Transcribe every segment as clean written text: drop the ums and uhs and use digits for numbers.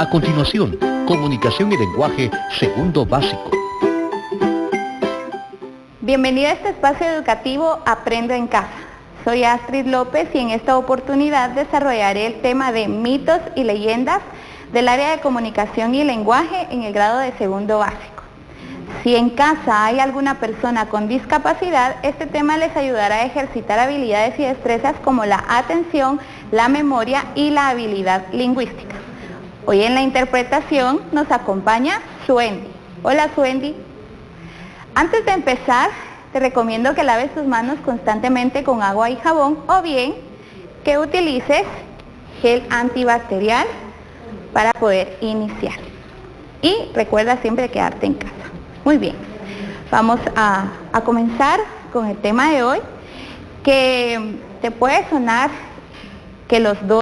A continuación, comunicación y lenguaje segundo básico. Bienvenida a este espacio educativo Aprendo en Casa. Soy Astrid López y en esta oportunidad desarrollaré el tema de mitos y leyendas del área de comunicación y lenguaje en el grado de segundo básico. Si en casa hay alguna persona con discapacidad, este tema les ayudará a ejercitar habilidades y destrezas como la atención, la memoria y la habilidad lingüística. Hoy en la interpretación nos acompaña Suendi. Hola Suendi. Antes de empezar, te recomiendo que laves tus manos constantemente con agua y jabón o bien que utilices gel antibacterial para poder iniciar. Y recuerda siempre quedarte en casa. Muy bien, vamos a comenzar con el tema de hoy, que te puede sonar que los dos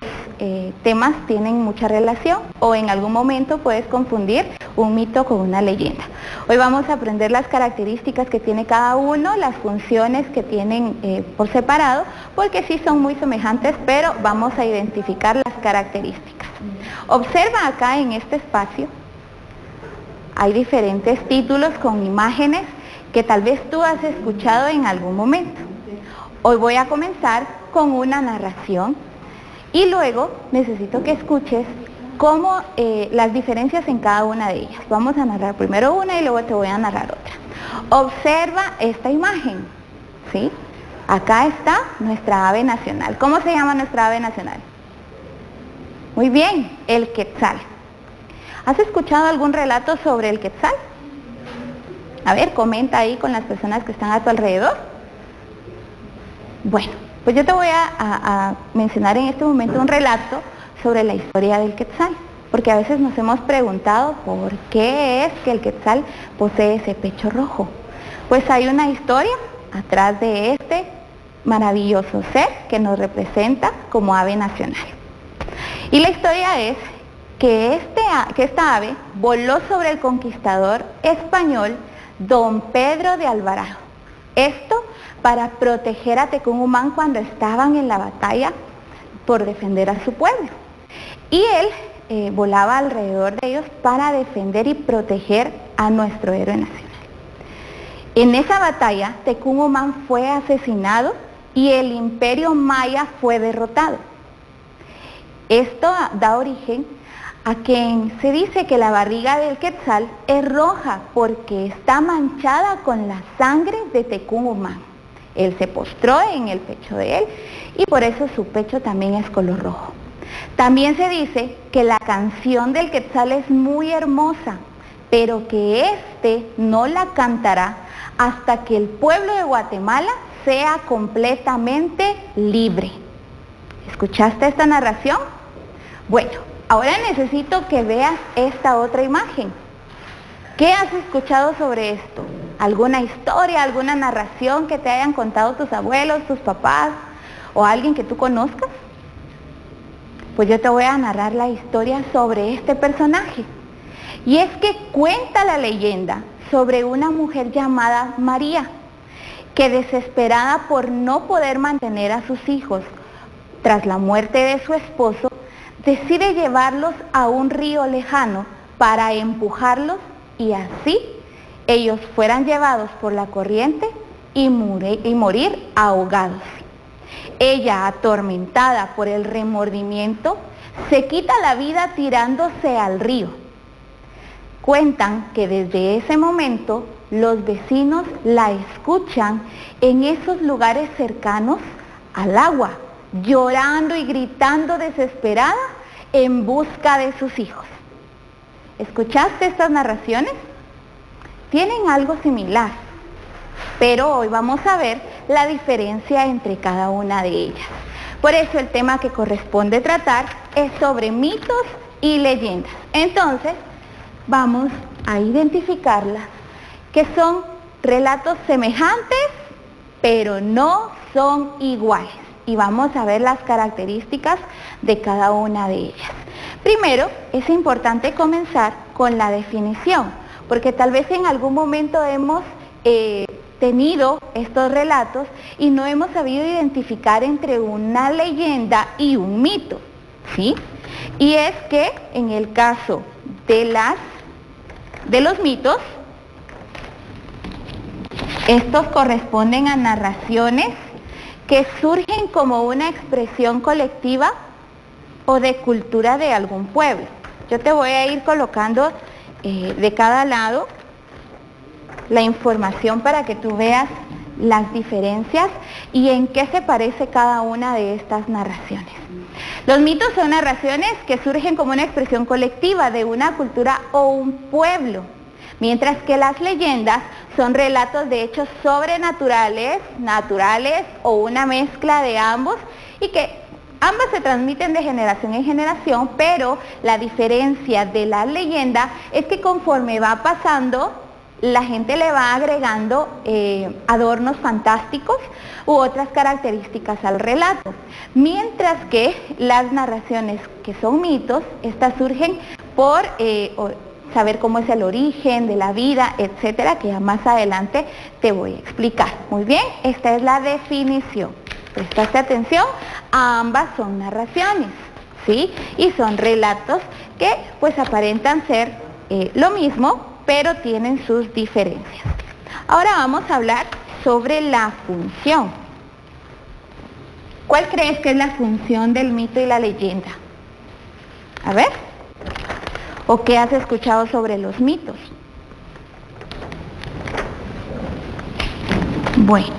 temas tienen mucha relación o en algún momento puedes confundir un mito con una leyenda. Hoy vamos a aprender las características que tiene cada uno, las funciones que tienen por separado, porque sí son muy semejantes, pero vamos a identificar las características. Observa acá en este espacio, hay diferentes títulos con imágenes que tal vez tú has escuchado en algún momento. Hoy voy a comenzar con una narración y luego necesito que escuches cómo las diferencias en cada una de ellas. Vamos a narrar primero una y luego te voy a narrar otra. Observa esta imagen, ¿sí? Acá está nuestra ave nacional. ¿Cómo se llama nuestra ave nacional? Muy bien, el quetzal. ¿Has escuchado algún relato sobre el quetzal? A ver, comenta ahí con las personas que están a tu alrededor. Bueno, pues yo te voy a mencionar en este momento un relato sobre la historia del quetzal, porque a veces nos hemos preguntado por qué es que el quetzal posee ese pecho rojo. Pues hay una historia atrás de este maravilloso ser que nos representa como ave nacional. Y la historia es que esta ave voló sobre el conquistador español Don Pedro de Alvarado. Esto para proteger a Tecún cuando estaban en la batalla por defender a su pueblo. Y él volaba alrededor de ellos para defender y proteger a nuestro héroe nacional. En esa batalla, Tecún fue asesinado y el imperio maya fue derrotado. Esto da origen a que se dice que la barriga del quetzal es roja porque está manchada con la sangre de Tecún. Él se postró en el pecho de él y por eso su pecho también es color rojo. También se dice que la canción del quetzal es muy hermosa, pero que éste no la cantará hasta que el pueblo de Guatemala sea completamente libre. ¿Escuchaste esta narración? Bueno, ahora necesito que veas esta otra imagen. ¿Qué has escuchado sobre esto? ¿Alguna historia, alguna narración que te hayan contado tus abuelos, tus papás o alguien que tú conozcas? Pues yo te voy a narrar la historia sobre este personaje. Y es que cuenta la leyenda sobre una mujer llamada María, que desesperada por no poder mantener a sus hijos tras la muerte de su esposo, decide llevarlos a un río lejano para empujarlos y así ellos fueran llevados por la corriente y morir ahogados. Ella, atormentada por el remordimiento, se quita la vida tirándose al río. Cuentan que desde ese momento los vecinos la escuchan en esos lugares cercanos al agua, llorando y gritando desesperada en busca de sus hijos. ¿Escuchaste estas narraciones? Tienen algo similar, pero hoy vamos a ver la diferencia entre cada una de ellas. Por eso el tema que corresponde tratar es sobre mitos y leyendas. Entonces, vamos a identificarlas, que son relatos semejantes, pero no son iguales. Y vamos a ver las características de cada una de ellas. Primero, es importante comenzar con la definición, porque tal vez en algún momento hemos tenido estos relatos y no hemos sabido identificar entre una leyenda y un mito, ¿sí? Y es que en el caso de los mitos, estos corresponden a narraciones que surgen como una expresión colectiva o de cultura de algún pueblo. Yo te voy a ir colocando de cada lado la información para que tú veas las diferencias y en qué se parece cada una de estas narraciones. Los mitos son narraciones que surgen como una expresión colectiva de una cultura o un pueblo, mientras que las leyendas son relatos de hechos sobrenaturales, naturales o una mezcla de ambos, y que ambas se transmiten de generación en generación, pero la diferencia de la leyenda es que conforme va pasando, la gente le va agregando adornos fantásticos u otras características al relato, mientras que las narraciones que son mitos, estas surgen por saber cómo es el origen de la vida, etcétera, que ya más adelante te voy a explicar. Muy bien, esta es la definición. Prestaste atención, ambas son narraciones, ¿sí? Y son relatos que pues aparentan ser lo mismo, pero tienen sus diferencias. Ahora vamos a hablar sobre la función. ¿Cuál crees que es la función del mito y la leyenda? A ver. ¿O qué has escuchado sobre los mitos? Bueno,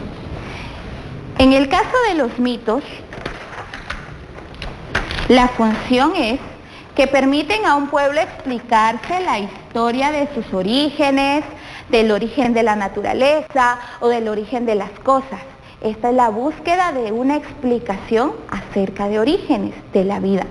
en el caso de los mitos, la función es que permiten a un pueblo explicarse la historia de sus orígenes, del origen de la naturaleza o del origen de las cosas. Esta es la búsqueda de una explicación acerca de orígenes de la vida.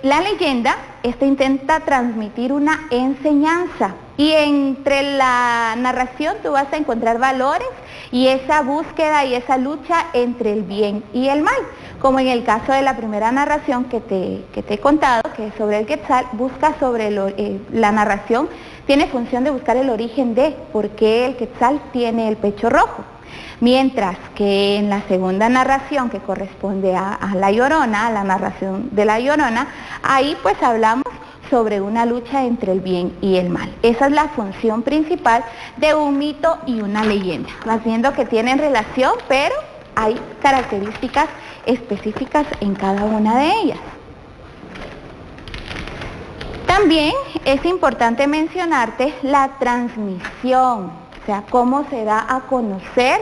La leyenda, esta intenta transmitir una enseñanza, y entre la narración tú vas a encontrar valores y esa búsqueda y esa lucha entre el bien y el mal, como en el caso de la primera narración que te he contado, que es sobre el Quetzal. Busca sobre la narración tiene función de buscar el origen de por qué el Quetzal tiene el pecho rojo. Mientras que en la segunda narración, que corresponde a La Llorona, a la narración de La Llorona, ahí pues hablamos sobre una lucha entre el bien y el mal. Esa es la función principal de un mito y una leyenda. Vas viendo que tienen relación, pero hay características específicas en cada una de ellas. También es importante mencionarte la transmisión, o sea, cómo se da a conocer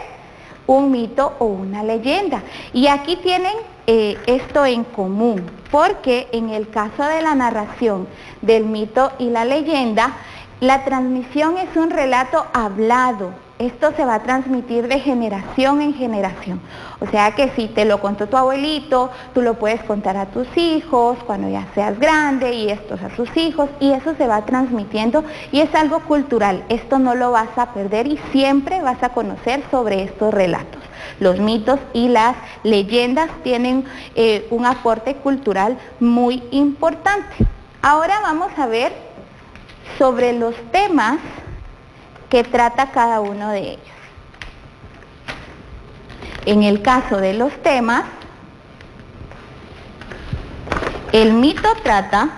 un mito o una leyenda. Y aquí tienen esto en común, porque en el caso de la narración del mito y la leyenda, la transmisión es un relato hablado. Esto se va a transmitir de generación en generación. O sea que si te lo contó tu abuelito, tú lo puedes contar a tus hijos cuando ya seas grande, y estos a sus hijos, y eso se va transmitiendo y es algo cultural. Esto no lo vas a perder y siempre vas a conocer sobre estos relatos. Los mitos y las leyendas tienen un aporte cultural muy importante. Ahora vamos a ver sobre los temas que trata cada uno de ellos. En el caso de los temas, el mito trata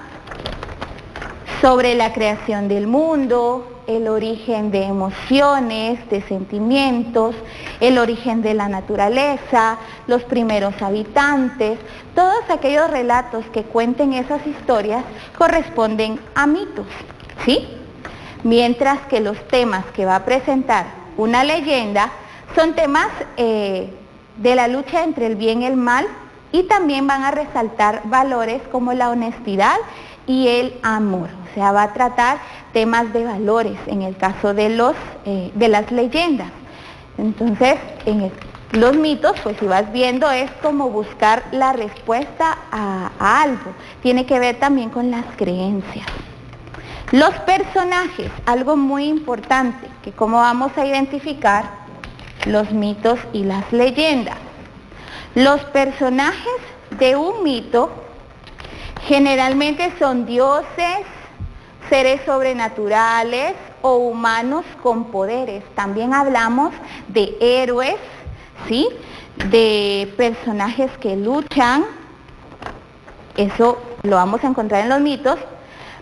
sobre la creación del mundo, el origen de emociones, de sentimientos, el origen de la naturaleza, los primeros habitantes. Todos aquellos relatos que cuenten esas historias corresponden a mitos, ¿sí? Mientras que los temas que va a presentar una leyenda son temas de la lucha entre el bien y el mal, y también van a resaltar valores como la honestidad y el amor. O sea, va a tratar temas de valores en el caso de las leyendas. Entonces, los mitos, pues si vas viendo, es como buscar la respuesta a algo. Tiene que ver también con las creencias. Los personajes, algo muy importante, que cómo vamos a identificar los mitos y las leyendas. Los personajes de un mito generalmente son dioses, seres sobrenaturales o humanos con poderes. También hablamos de héroes, ¿sí? De personajes que luchan Eso lo vamos a encontrar en los mitos,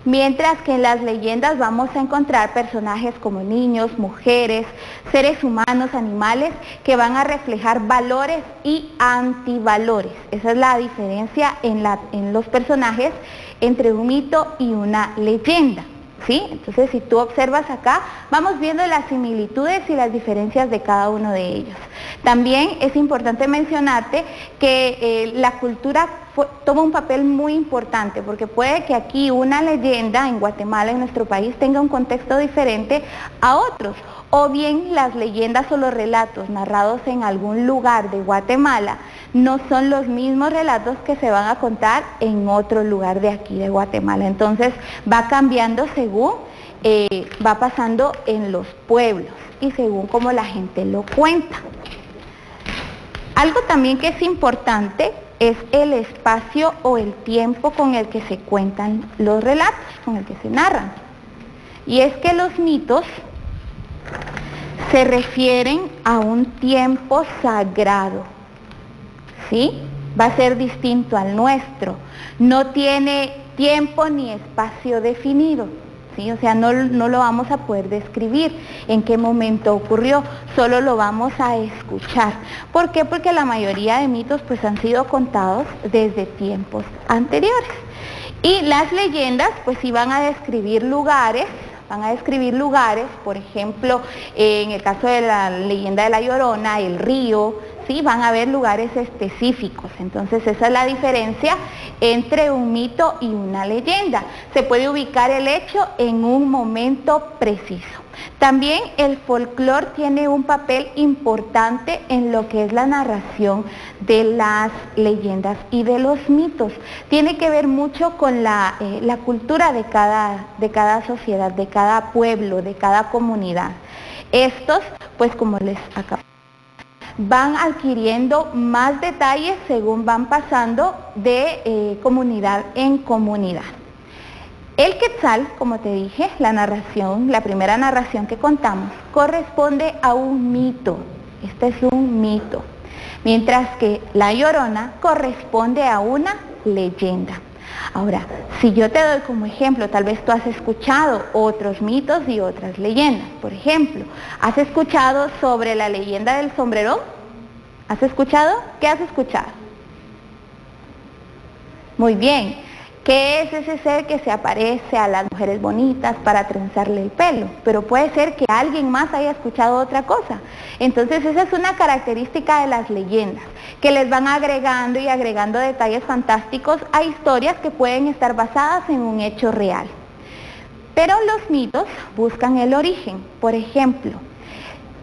mientras que en las leyendas vamos a encontrar personajes como niños, mujeres, seres humanos, animales, que van a reflejar valores y antivalores. Esa es la diferencia en los personajes entre un mito y una leyenda, ¿sí? Entonces, si tú observas acá, vamos viendo las similitudes y las diferencias de cada uno de ellos. También es importante mencionarte que la cultura toma un papel muy importante, porque puede que aquí una leyenda en Guatemala, en nuestro país, tenga un contexto diferente a otros, o bien las leyendas o los relatos narrados en algún lugar de Guatemala no son los mismos relatos que se van a contar en otro lugar de aquí de Guatemala. Entonces va cambiando según va pasando en los pueblos y según cómo la gente lo cuenta. Algo también que es importante es el espacio o el tiempo con el que se cuentan los relatos, con el que se narran. Y es que los mitos se refieren a un tiempo sagrado, ¿sí? Va a ser distinto al nuestro, no tiene tiempo ni espacio definido, ¿sí? O sea, no lo vamos a poder describir en qué momento ocurrió, solo lo vamos a escuchar. ¿Por qué? Porque la mayoría de mitos pues han sido contados desde tiempos anteriores. Y las leyendas pues sí van a describir lugares, por ejemplo, en el caso de la leyenda de La Llorona, el río, ¿sí? Van a haber lugares específicos. Entonces esa es la diferencia entre un mito y una leyenda. Se puede ubicar el hecho en un momento preciso. También el folclore tiene un papel importante en lo que es la narración de las leyendas y de los mitos. Tiene que ver mucho con la cultura de cada sociedad, de cada pueblo, de cada comunidad. Estos, pues como les acabo, van adquiriendo más detalles según van pasando de comunidad en comunidad. El Quetzal, como te dije, la primera narración que contamos, corresponde a un mito. Este es un mito. Mientras que La Llorona corresponde a una leyenda. Ahora, si yo te doy como ejemplo, tal vez tú has escuchado otros mitos y otras leyendas. Por ejemplo, ¿has escuchado sobre la leyenda del sombrerón? ¿Has escuchado? ¿Qué has escuchado? Muy bien. ¿Qué es ese ser que se aparece a las mujeres bonitas para trenzarle el pelo? Pero puede ser que alguien más haya escuchado otra cosa. Entonces esa es una característica de las leyendas, que les van agregando y agregando detalles fantásticos a historias que pueden estar basadas en un hecho real. Pero los mitos buscan el origen. Por ejemplo,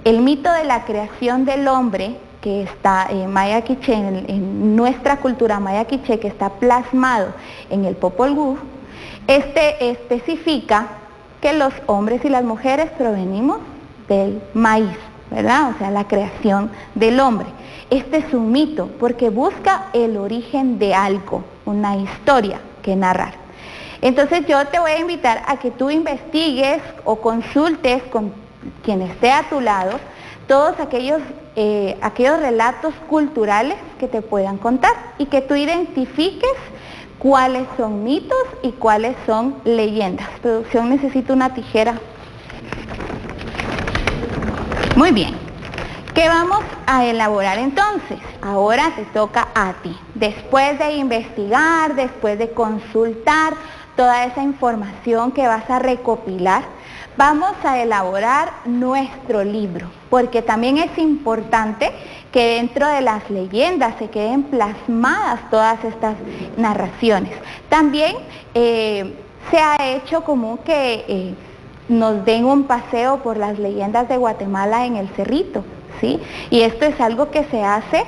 el mito de la creación del hombre, que está en maya quiché, en nuestra cultura maya quiché, que está plasmado en el Popol Vuh, este especifica que los hombres y las mujeres provenimos del maíz, ¿verdad? O sea, la creación del hombre. Este es un mito porque busca el origen de algo, una historia que narrar. Entonces yo te voy a invitar a que tú investigues o consultes con quien esté a tu lado todos aquellos relatos culturales que te puedan contar y que tú identifiques cuáles son mitos y cuáles son leyendas. Producción, necesito una tijera. Muy bien. ¿Qué vamos a elaborar entonces? Ahora te toca a ti. Después de investigar, después de consultar toda esa información que vas a recopilar, vamos a elaborar nuestro libro, porque también es importante que dentro de las leyendas se queden plasmadas todas estas narraciones. También se ha hecho común que nos den un paseo por las leyendas de Guatemala en el Cerrito, ¿sí? Y esto es algo que se hace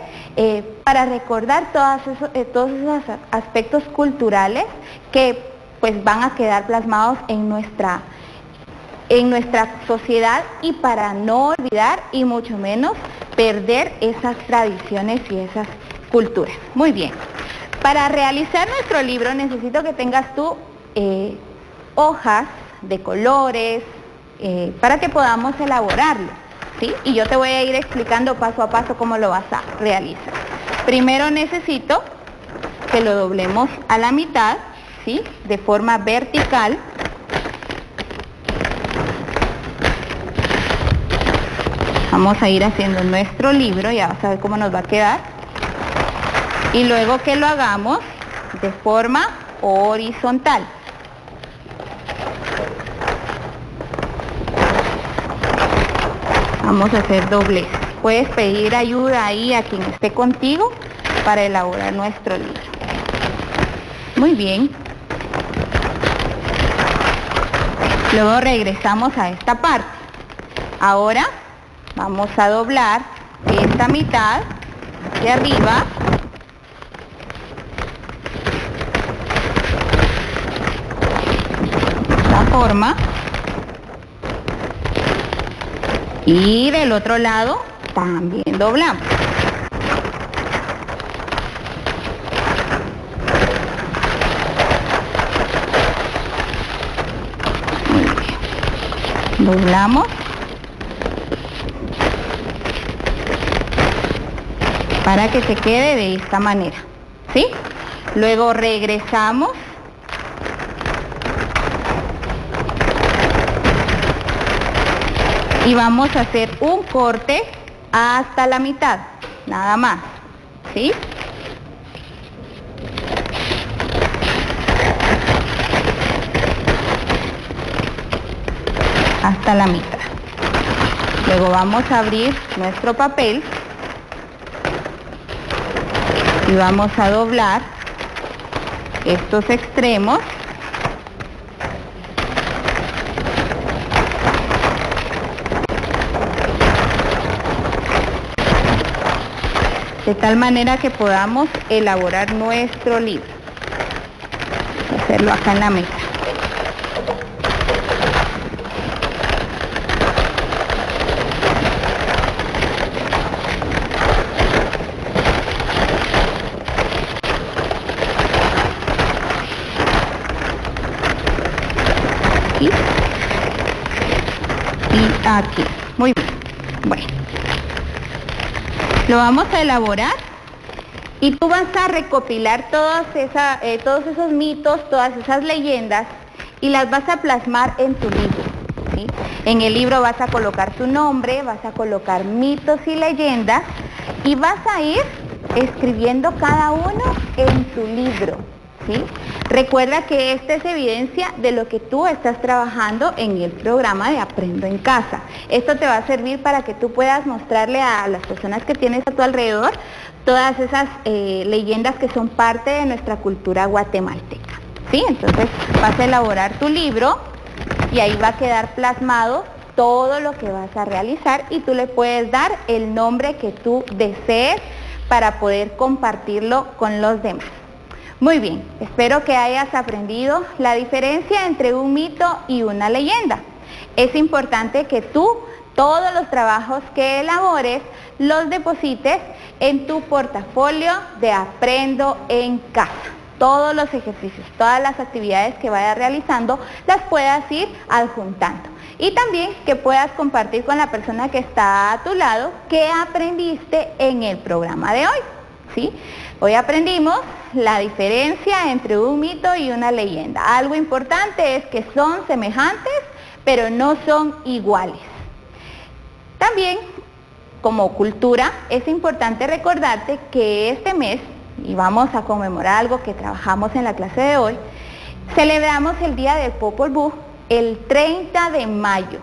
para recordar todos esos aspectos culturales que pues van a quedar plasmados en nuestra sociedad y para no olvidar y mucho menos perder esas tradiciones y esas culturas. Muy bien, para realizar nuestro libro necesito que tengas tú hojas de colores para que podamos elaborarlo, ¿sí? Y yo te voy a ir explicando paso a paso cómo lo vas a realizar. Primero necesito que lo doblemos a la mitad, ¿sí? De forma vertical. Vamos a ir haciendo nuestro libro, ya vas a ver cómo nos va a quedar. Y luego que lo hagamos de forma horizontal. Vamos a hacer doblez. Puedes pedir ayuda ahí a quien esté contigo para elaborar nuestro libro. Muy bien. Luego regresamos a esta parte. Ahora vamos a doblar esta mitad hacia arriba. De esta forma. Y del otro lado también doblamos. Muy bien. Doblamos. Para que se quede de esta manera, ¿sí? Luego regresamos. Y vamos a hacer un corte hasta la mitad, nada más, ¿sí? Hasta la mitad. Luego vamos a abrir nuestro papel y vamos a doblar estos extremos. De tal manera que podamos elaborar nuestro libro. Hacerlo acá en la mesa. Aquí. Y aquí. Muy bien. Bueno. Lo vamos a elaborar y tú vas a recopilar todos esos mitos, todas esas leyendas y las vas a plasmar en tu libro, ¿sí? En el libro vas a colocar tu nombre, vas a colocar mitos y leyendas y vas a ir escribiendo cada uno en tu libro, ¿sí? Recuerda que esta es evidencia de lo que tú estás trabajando en el programa de Aprendo en Casa. Esto te va a servir para que tú puedas mostrarle a las personas que tienes a tu alrededor todas esas leyendas que son parte de nuestra cultura guatemalteca, ¿sí? Entonces vas a elaborar tu libro y ahí va a quedar plasmado todo lo que vas a realizar y tú le puedes dar el nombre que tú desees para poder compartirlo con los demás. Muy bien, espero que hayas aprendido la diferencia entre un mito y una leyenda. Es importante que tú todos los trabajos que elabores los deposites en tu portafolio de Aprendo en Casa. Todos los ejercicios, todas las actividades que vayas realizando las puedas ir adjuntando. Y también que puedas compartir con la persona que está a tu lado qué aprendiste en el programa de hoy, ¿sí? Hoy aprendimos la diferencia entre un mito y una leyenda. Algo importante es que son semejantes, pero no son iguales. También, como cultura, es importante recordarte que este mes, y vamos a conmemorar algo que trabajamos en la clase de hoy, celebramos el Día del Popol Vuh el 30 de mayo.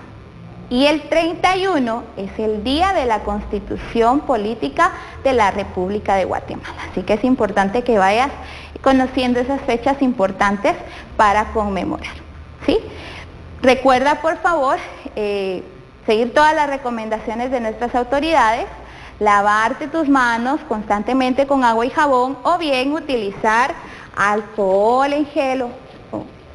Y el 31 es el día de la Constitución Política de la República de Guatemala. Así que es importante que vayas conociendo esas fechas importantes para conmemorar, ¿sí? Recuerda, por favor, seguir todas las recomendaciones de nuestras autoridades, lavarte tus manos constantemente con agua y jabón o bien utilizar alcohol en gel o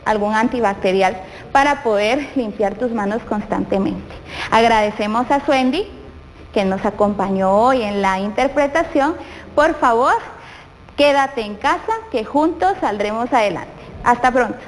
algún antibacterial para poder limpiar tus manos constantemente. Agradecemos a Suendi que nos acompañó hoy en la interpretación. Por favor, quédate en casa que juntos saldremos adelante. Hasta pronto.